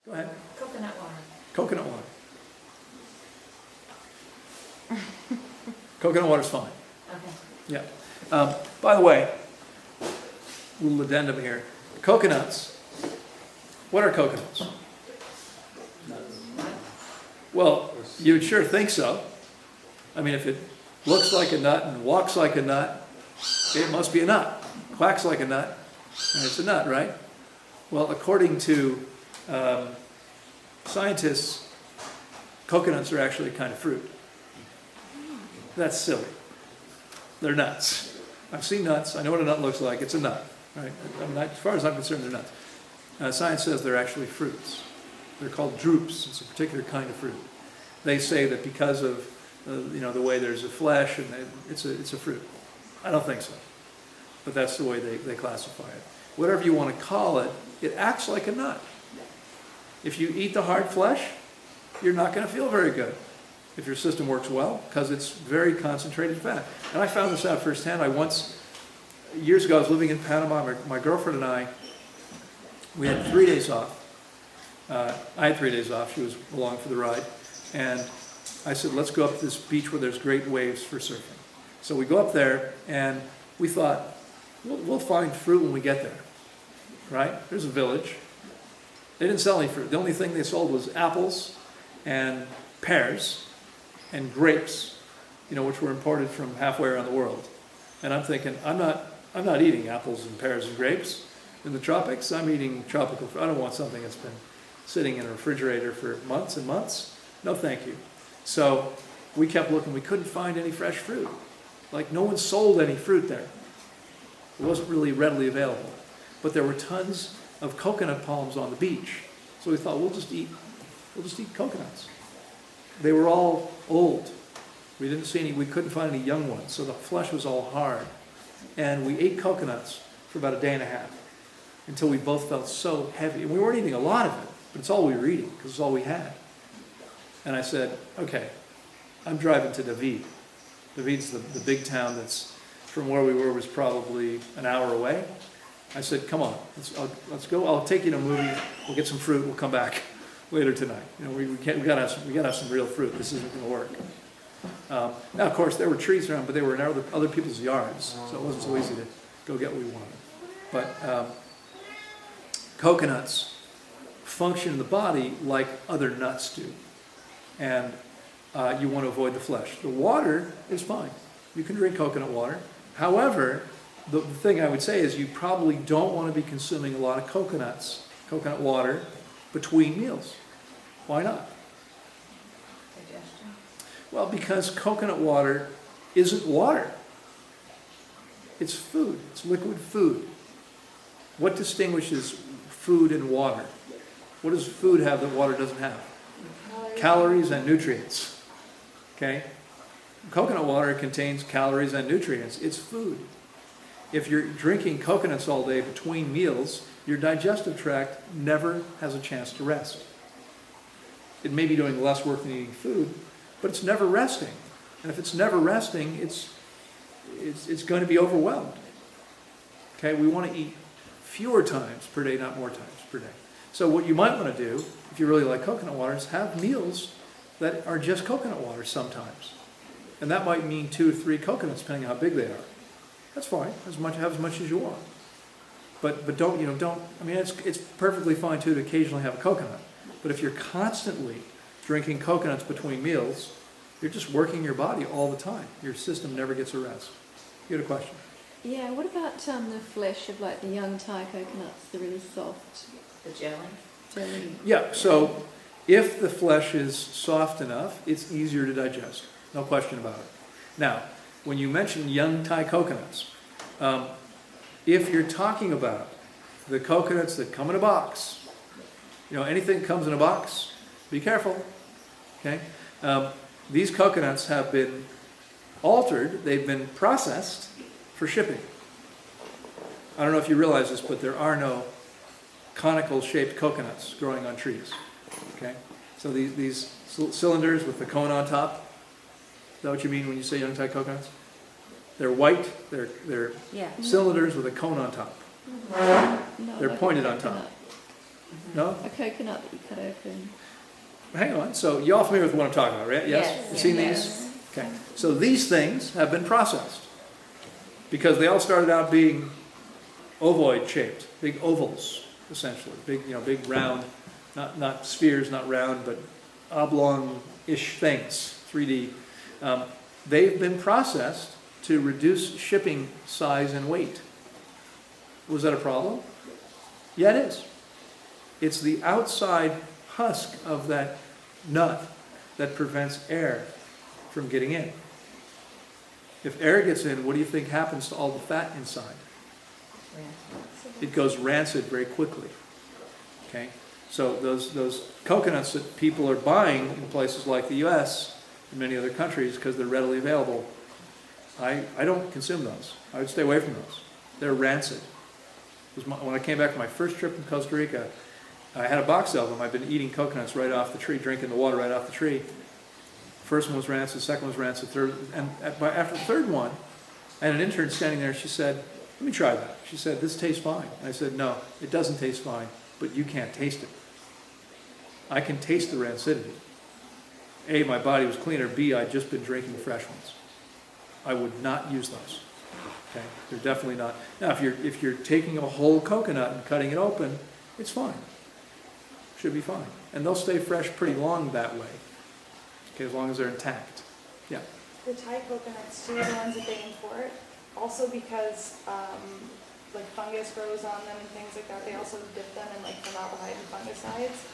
Go ahead. Coconut water. Coconut water. Coconut water's fine. Okay. Yeah. By the way, little addendum here. Coconuts. What are coconuts? Well, you would sure think so. I mean, if it looks like a nut and walks like a nut, it must be a nut. Quacks like a nut, and it's a nut, right? Well, according to scientists, coconuts are actually a kind of fruit. That's silly. They're nuts. I've seen nuts. I know what a nut looks like. It's a nut, right? As far as I'm concerned, they're nuts. Science says they're actually fruits. They're called drupes. It's a particular kind of fruit. They say that because of the way there's a flesh, and it's a fruit. I don't think so, but that's the way they classify it. Whatever you want to call it, it acts like a nut. If you eat the hard flesh, you're not going to feel very good if your system works well, because it's very concentrated fat. And I found this out firsthand. Years ago, I was living in Panama. My girlfriend and I, we had 3 days off. I had 3 days off. She was along for the ride. And I said, let's go up to this beach where there's great waves for surfing. So we go up there, and we thought, we'll find fruit when we get there, right? There's a village. They didn't sell any fruit. The only thing they sold was apples and pears and grapes, which were imported from halfway around the world. And I'm thinking, I'm not eating apples and pears and grapes in the tropics. I'm eating tropical fruit. I don't want something that's been sitting in a refrigerator for months and months. No, thank you. So we kept looking. We couldn't find any fresh fruit. Like, no one sold any fruit there. It wasn't really readily available. But there were tons of coconut palms on the beach. So we thought, we'll just eat coconuts. They were all old. We couldn't find any young ones. So the flesh was all hard. And we ate coconuts for about a day and a half until we both felt so heavy. And we weren't eating a lot of it, but it's all we were eating because it's all we had. And I said, okay, I'm driving to David. David's the big town that's from where we were was probably an hour away. I said, come on, let's go. I'll take you to a movie. We'll get some fruit. We'll come back later tonight. We gotta have some real fruit. This isn't going to work. Now, of course, there were trees around, but they were in other people's yards, so it wasn't so easy to go get what we wanted. But coconuts function in the body like other nuts do, and you want to avoid the flesh. The water is fine. You can drink coconut water. However, the thing I would say is you probably don't want to be consuming a lot of coconut water, between meals. Why not? Digestion. Well, because coconut water isn't water. It's food. It's liquid food. What distinguishes food and water? What does food have that water doesn't have? Calories and nutrients. Okay? Coconut water contains calories and nutrients. It's food. If you're drinking coconuts all day between meals, your digestive tract never has a chance to rest. It may be doing less work than eating food, but it's never resting. And if it's never resting, it's going to be overwhelmed. Okay, we want to eat fewer times per day, not more times per day. So what you might want to do, if you really like coconut water, is have meals that are just coconut water sometimes. And that might mean 2 or 3 coconuts, depending on how big they are. That's fine. Have as much as you want. But don't. I mean, it's perfectly fine too to occasionally have a coconut. But if you're constantly drinking coconuts between meals, you're just working your body all the time. Your system never gets a rest. You had a question? Yeah. What about the flesh of like the young Thai coconuts? They're really soft. The jelly. Jelly. Yeah. So if the flesh is soft enough, it's easier to digest. No question about it. Now, when you mention young Thai coconuts, if you're talking about the coconuts that come in a box, anything that comes in a box, be careful, okay? These coconuts have been altered, they've been processed for shipping. I don't know if you realize this, but there are no conical-shaped coconuts growing on trees, okay? So these cylinders with the cone on top, is that what you mean when you say young Thai coconuts? They're white, they're Yeah. cylinders with a cone on top. No, They're like pointed a on top. coconut. No? A coconut that you cut open. Hang on, so you're all familiar with what I'm talking about, right? Yes? Yes. You've seen Yes. these? Okay, so these things have been processed because they all started out being ovoid shaped, big ovals, essentially, big round, not spheres, not round, but oblong-ish things, 3D. They've been processed to reduce shipping size and weight. Was that a problem? Yeah, it is. It's the outside husk of that nut that prevents air from getting in. If air gets in, what do you think happens to all the fat inside? It goes rancid very quickly. Okay? So those coconuts that people are buying in places like the US and many other countries because they're readily available, I don't consume those. I would stay away from those. They're rancid. When I came back from my first trip in Costa Rica, I had a box of them. I've been eating coconuts right off the tree, drinking the water right off the tree. First one was rancid, second one was rancid, third, and after the third one, I had an intern standing there. She said, "Let me try that." She said, "This tastes fine." And I said, "No, it doesn't taste fine, but you can't taste it. I can taste the rancidity. A, my body was cleaner. B, I'd just been drinking fresh ones. I would not use those. Okay, they're definitely not. Now, if you're taking a whole coconut and cutting it open, it's fine. Should be fine, and they'll stay fresh pretty long that way. Okay, as long as they're intact. Yeah. The Thai coconuts too, the ones that they import, also because like fungus grows on them and things like that, they also dip them in like formaldehyde and fungicides.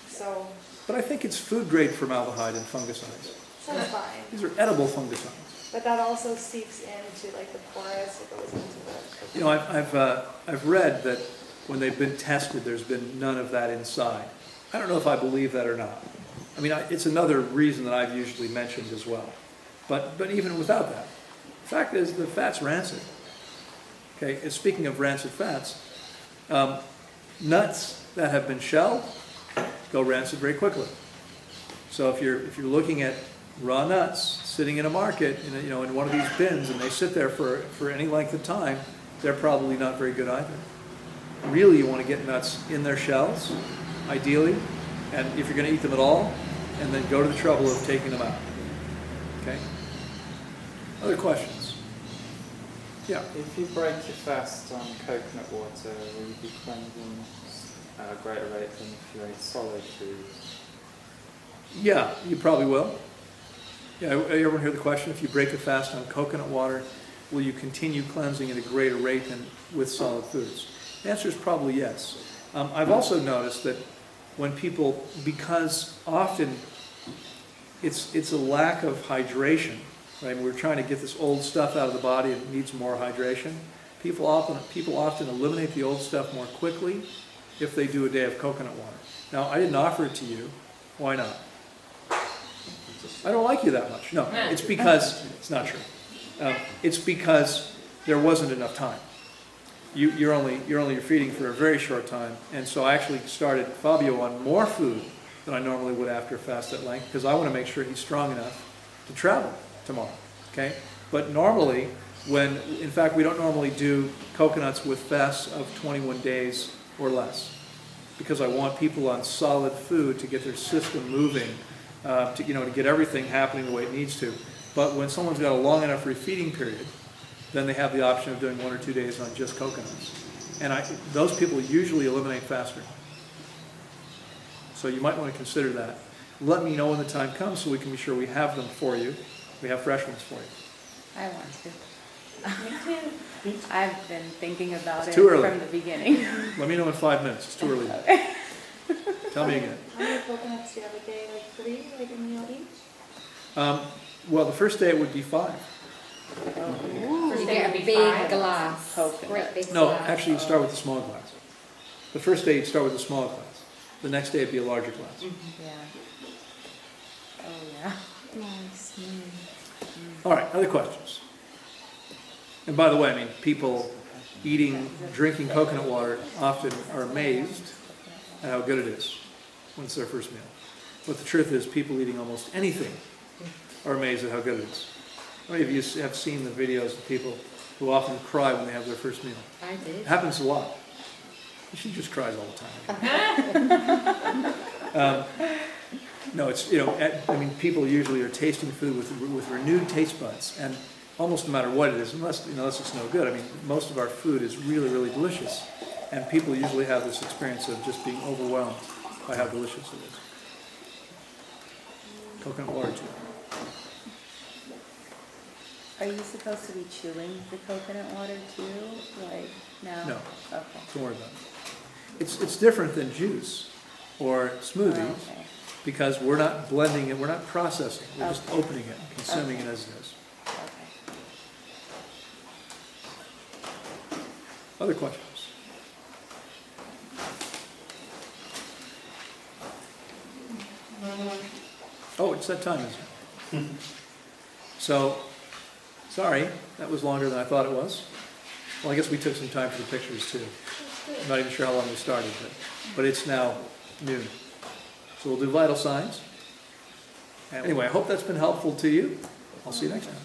So But I think it's food grade formaldehyde and fungicides. that's fine. These are edible fungicides. But that also seeps into like the porous, it goes into the You know, I've read that when they've been tested, there's been none of that inside. I don't know if I believe that or not. I mean, it's another reason that I've usually mentioned as well. But even without that, the fact is the fat's rancid. Okay, and speaking of rancid fats, nuts that have been shelled go rancid very quickly. So if you're looking at raw nuts sitting in a market, in one of these bins, and they sit there for any length of time, they're probably not very good either. Really, you want to get nuts in their shells, ideally, and if you're going to eat them at all, and then go to the trouble of taking them out. Okay? Other questions? Yeah. If you break your fast on coconut water, will you be cleansing at a greater rate than if you ate solid food? Yeah, you probably will. Yeah, everyone hear the question? If you break a fast on coconut water, will you continue cleansing at a greater rate than with solid foods? The answer is probably yes. I've also noticed that when people, because often it's a lack of hydration, right? We're trying to get this old stuff out of the body and it needs more hydration. People often eliminate the old stuff more quickly if they do a day of coconut water. Now, I didn't offer it to you. Why not? I don't like you that much. No, it's because, it's not true. It's because there wasn't enough time. You're only feeding for a very short time, and so I actually started Fabio on more food than I normally would after a fast that length, because I want to make sure he's strong enough to travel tomorrow, okay? But normally, in fact, we don't normally do coconuts with fasts of 21 days or less, because I want people on solid food to get their system moving, to get everything happening the way it needs to. But when someone's got a long enough refeeding period, then they have the option of doing 1 or 2 days on just coconuts. And those people usually eliminate faster. So you might want to consider that. Let me know when the time comes so we can be sure we have them for you. We have fresh ones for you. I want to. I've been thinking about It's it too early. from the beginning. Let me know in 5 minutes. It's too early. Tell me again. How many coconuts do you have a day? Like 3, like a meal each? Well, the first day it would be 5. First You day get would a be big 5. glass, Coconut. great big No, glass. actually you start with the small glass. The first day you'd start with the small glass. The next day it'd be a larger glass. Yeah. Oh yeah. Nice. All right, other questions? And by the way, I mean, people drinking coconut water often are amazed at how good it is when it's their first meal. But the truth is, people eating almost anything are amazed at how good it is. How many of you have seen the videos of people who often cry when they have their first meal? I did. It happens a lot. She just cries all the time. No, it's, I mean, people usually are tasting food with renewed taste buds, and almost no matter what it is, unless it's no good. I mean, most of our food is really, really delicious, and people usually have this experience of just being overwhelmed by how delicious it is. Coconut water too. Are you supposed to be chewing the coconut water too? Like, no? No. Okay. Don't worry about it. It's different than juice or smoothies Okay. because we're not blending it, we're not processing, we're just Okay. opening it, and consuming Okay. it as it is. Okay. Other questions? Oh, it's that time, isn't it? So, sorry, that was longer than I thought it was. Well, I guess we took some time for the pictures too. I'm not even sure how long we started, but it's now noon. So we'll do vital signs. Anyway, I hope that's been helpful to you. I'll see you next time.